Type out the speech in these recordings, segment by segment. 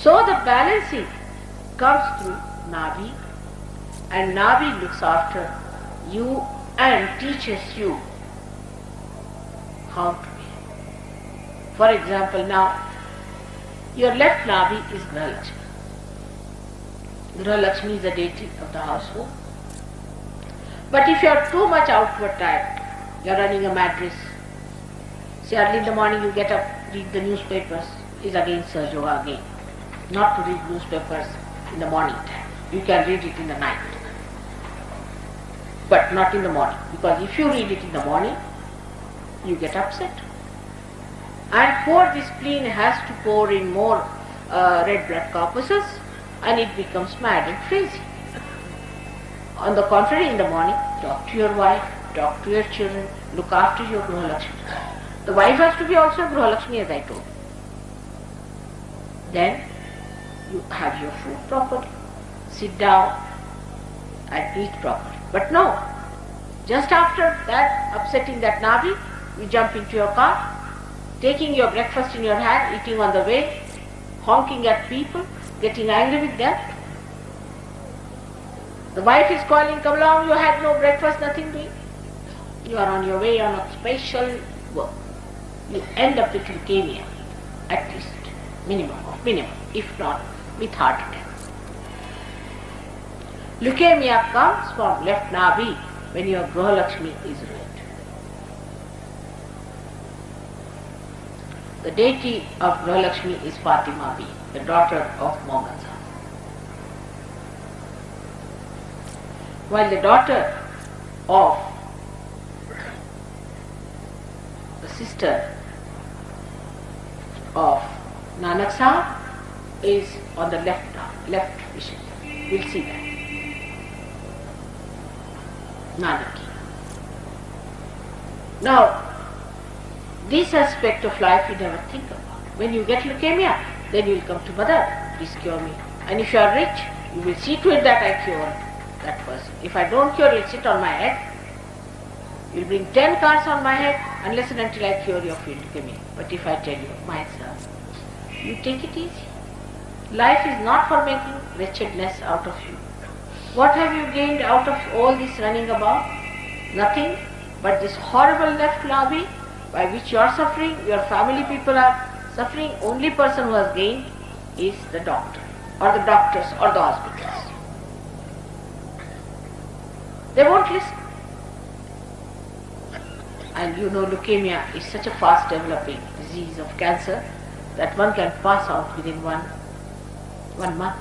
So the balancing comes through Nabhi, and Nabhi looks after you and teaches you how to be. For example, now your left Nabhi is Graha Lakshmi. Graha Lakshmi is the deity of the household. But if you are too much outward tired, you are running a mad race. Say early in the morning you get up, read the newspapers, is again Sahajayoga again. Not to read newspapers in the morning time. You can read it in the night. But not in the morning. Because if you read it in the morning, you get upset. And for this spleen has to pour in more red blood corpuscles, and it becomes mad and crazy. On the contrary, in the morning, talk to your wife, talk to your children, look after your Graha Lakshmi. The wife has to be also Graha Lakshmi, as I told you. Then you have your food properly, sit down and eat properly. But no, just after that, upsetting that Nabhi, you jump into your car, taking your breakfast in your hand, eating on the way, honking at people, getting angry with them. The wife is calling, come along, you had no breakfast, nothing doing. You are on your way on a special work. You end up with leukemia, at least, minimum, if not with heart attack. Leukemia comes from left Nabhi when your Graha Lakshmi is ruined. The deity of Graha Lakshmi is Fatima B, the daughter of Muhammad. While the daughter of the sister of Nanak Sahib is on the left vision. We'll see that. Nanaki. Now, this aspect of life you never think about. When you get leukemia, then you will come to Mother, please cure me. And if you are rich, you will see to it that I cure that person. If I don't cure, it will sit on my head. You will bring 10 cars on my head unless and until I cure your leukemia. But if I tell you, my son, you take it easy. Life is not for making wretchedness out of you. What have you gained out of all this running about? Nothing but this horrible left Nabhi by which you are suffering, your family people are suffering. Only person who has gained is the doctor or the doctors or the hospitals. They won't listen. And you know leukemia is such a fast developing disease of cancer that one can pass out within one month.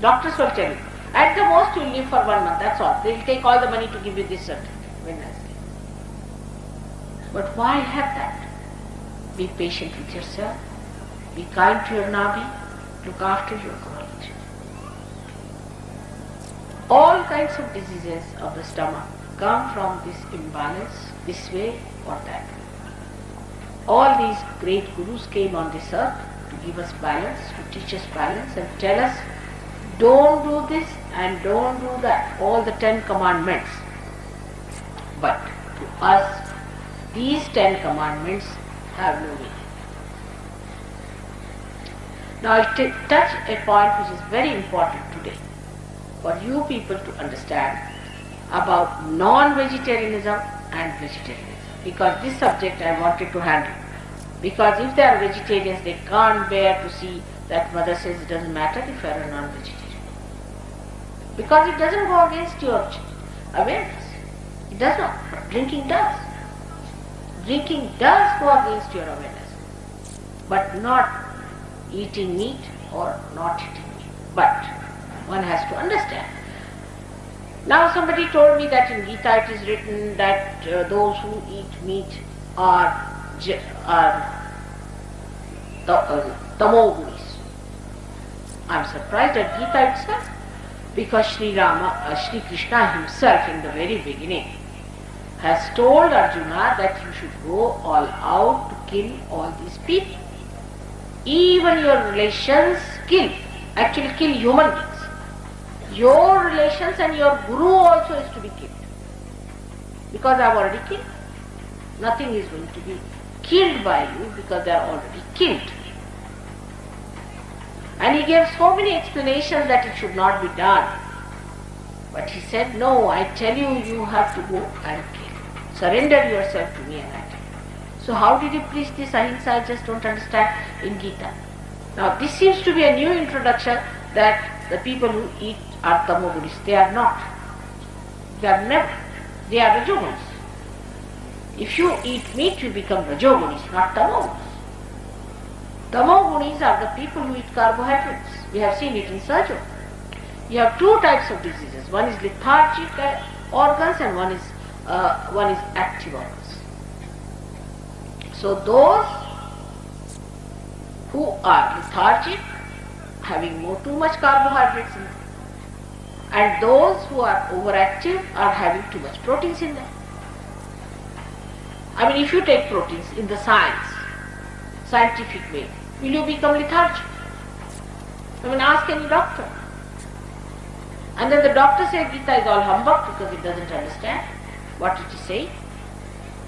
Doctors will tell you, at the most you will live for 1 month, that's all. They will take all the money to give you this certificate. Very nicely. But why have that? Be patient with yourself, be kind to your Nabhi, look after your knowledge. All kinds of diseases of the stomach come from this imbalance, this way or that way. All these great gurus came on this earth to give us balance, to teach us balance and tell us, don't do this and don't do that, all the 10 commandments. But to us, these 10 commandments have no meaning. Now I'll touch a point which is very important today for you people to understand about non-vegetarianism and vegetarianism. Because this subject I wanted to handle. Because if they are vegetarians, they can't bear to see that Mother says it doesn't matter if you are a non-vegetarian. Because it doesn't go against your awareness. It does not. But drinking does. Drinking does go against your awareness. But not eating meat or not eating meat. But one has to understand. Now somebody told me that in Gita it is written that those who eat meat are tamogunis. I am surprised at Gita itself, because Shri Krishna himself in the very beginning has told Arjuna that you should go all out to kill all these people. Even your relations kill human beings. Your relations and your guru also is to be killed. Because I have already killed. Nothing is going to be killed by you because they are already killed. And he gave so many explanations that it should not be done. But he said, no, I tell you, you have to go and kill. Surrender yourself to me and I tell you. So how did he preach this ahimsa? I just don't understand in Gita. Now this seems to be a new introduction that the people who eat are tamogunis. They are not. They are never. They are rajogunis. If you eat meat, you become rajogunis, not tamogunis. Tamogunis are the people who eat carbohydrates. We have seen it in Sahajayoga. You have two types of diseases. One is lethargic organs and one is active organs. So those who are lethargic, having too much carbohydrates in them, and those who are overactive are having too much proteins in them. I mean, if you take proteins in the scientific way, will you become lethargic? I mean, ask any doctor. And then the doctor says Gita is all humbug because it doesn't understand what it is saying.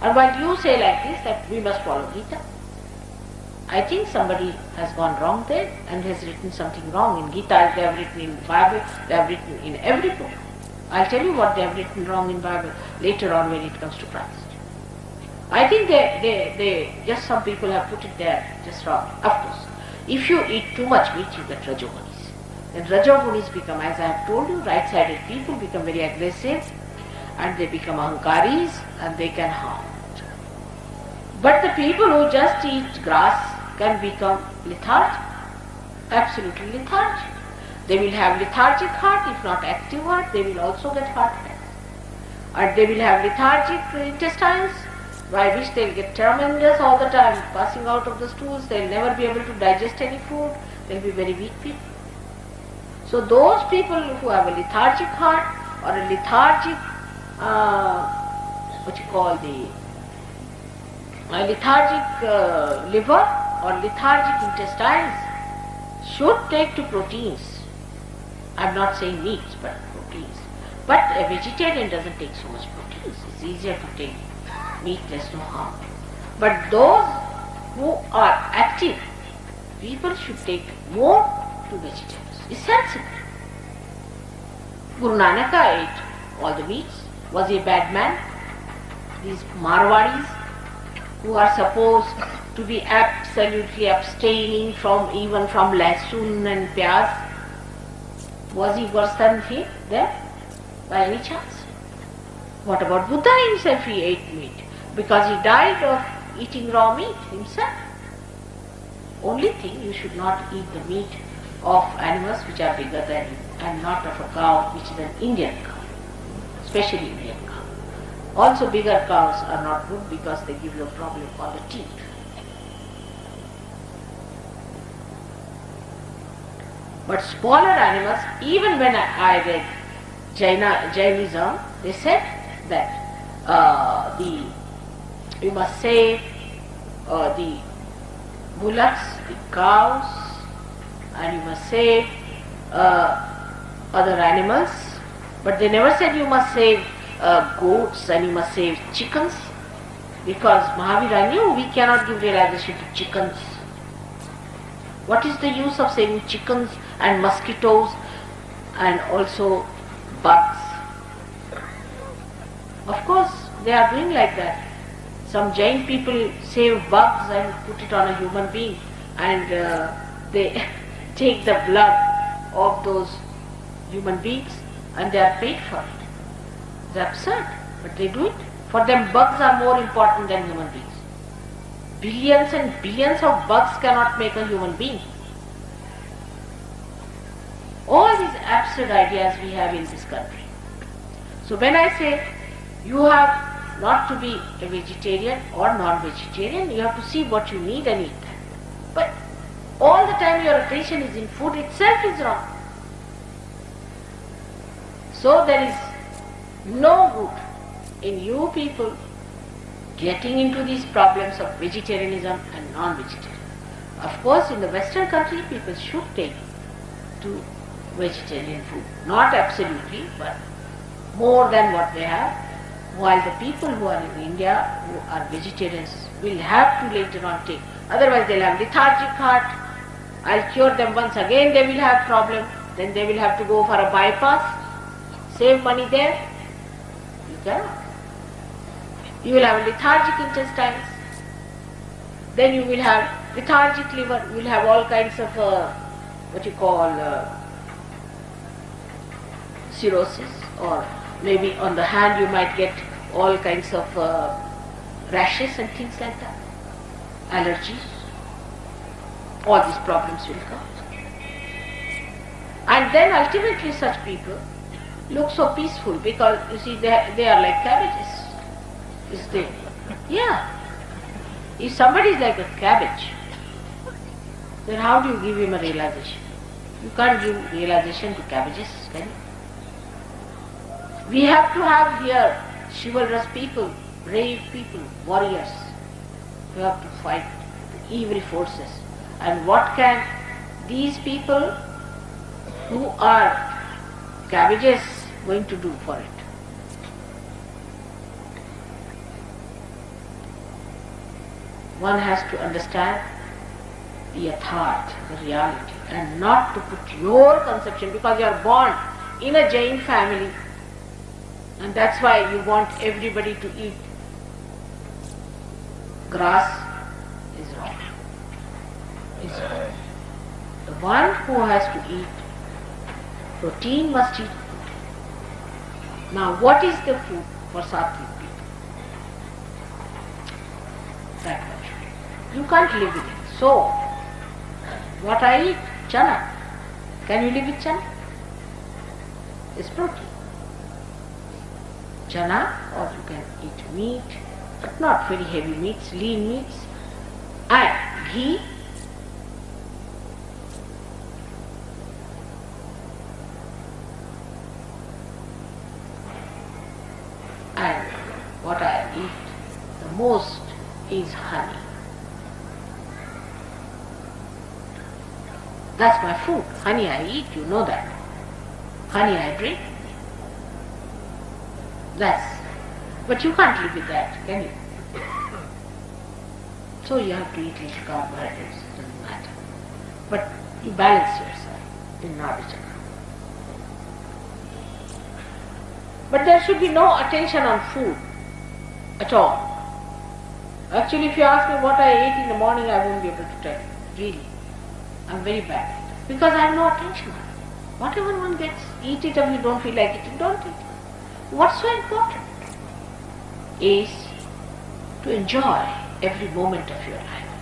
And while you say like this that we must follow Gita, I think somebody has gone wrong there and has written something wrong in Gita. They have written in Bible, they have written in every book. I'll tell you what they have written wrong in Bible later on when it comes to Christ. I think they just some people have put it there just wrong. Of course, if you eat too much meat, you get rajogunis. And rajogunis become, as I have told you, right-sided people become very aggressive and they become ahankaris and they can harm. But the people who just eat grass can become lethargic, absolutely lethargic. They will have lethargic heart, if not active heart, they will also get heart attacks. And they will have lethargic intestines, by which they will get tremendous all the time, passing out of the stools, they will never be able to digest any food, they will be very weak people. So those people who have a lethargic heart or a lethargic, lethargic liver or lethargic intestines should take to proteins. I am not saying meats, but proteins. But a vegetarian doesn't take so much proteins. It's easier to take meat, there's no harm. But those who are active, people should take more to vegetables. It's sensible. Guru Nanak ate all the meats. Was he a bad man? These Marwadis who are supposed to be absolutely abstaining from even from lasun and pyaz, was he worse than him there by any chance? What about Buddha himself? He ate meat because he died of eating raw meat himself. Only thing, you should not eat the meat of animals which are bigger than you and not of a cow which is an Indian cow, especially Indian cow. Also bigger cows are not good because they give you a problem on the teeth. But smaller animals, even when I read Jainism, they said that you must save the bullocks, the cows, and you must save other animals, but they never said you must save goats and you must save chickens, because Mahavira knew we cannot give realization to chickens. What is the use of saving chickens and mosquitoes and also bugs? Of course, they are doing like that. Some Jain people save bugs and put it on a human being, and they take the blood of those human beings and they are paid for it. It's absurd, but they do it. For them, bugs are more important than human beings. Billions and billions of bugs cannot make a human being. All these absurd ideas we have in this country. So when I say you have not to be a vegetarian or non-vegetarian, you have to see what you need and eat that. But all the time your attention is in food itself is wrong. So there is no good in you people getting into these problems of vegetarianism and non-vegetarian. Of course, in the Western country, people should take to vegetarian food. Not absolutely, but more than what they have. While the people who are in India, who are vegetarians, will have to later on take. Otherwise, they'll have lethargic heart, I'll cure them once again, they will have problem. Then they will have to go for a bypass. Save money there. You cannot. You will have lethargic intestines. Then you will have lethargic liver. You will have all kinds of what you call cirrhosis, or maybe on the hand you might get all kinds of rashes and things like that. Allergies. All these problems will come. And then ultimately such people look so peaceful because you see they are like cabbages. Is they? Yeah. If somebody is like a cabbage, then how do you give him a realization? You can't give realization to cabbages, can you? We have to have here chivalrous people, brave people, warriors. We have to fight the evil forces. And what can these people who are cabbages going to do for it? One has to understand the yatharth, the reality, and not to put your conception, because you are born in a Jain family and that's why you want everybody to eat grass is wrong. Is wrong. The one who has to eat protein must eat food. Now what is the food for sattvic people? That much. You can't live with it. So, what I eat? Chana. Can you live with chana? It's protein. Chana, or you can eat meat, but not very heavy meats, lean meats, and ghee. And what I eat the most is honey. That's my food. Honey I eat, you know that. Honey I drink. But you can't live with that, can you? So you have to eat little carbohydrates, doesn't matter. But you balance yourself in Nabhi Chakra. But there should be no attention on food at all. Actually, if you ask me what I ate in the morning, I won't be able to tell you. Really. I'm very bad. Because I have no attention on it. Whatever one gets, eat it. If you don't feel like it, you don't eat it. What's so important is to enjoy every moment of your life.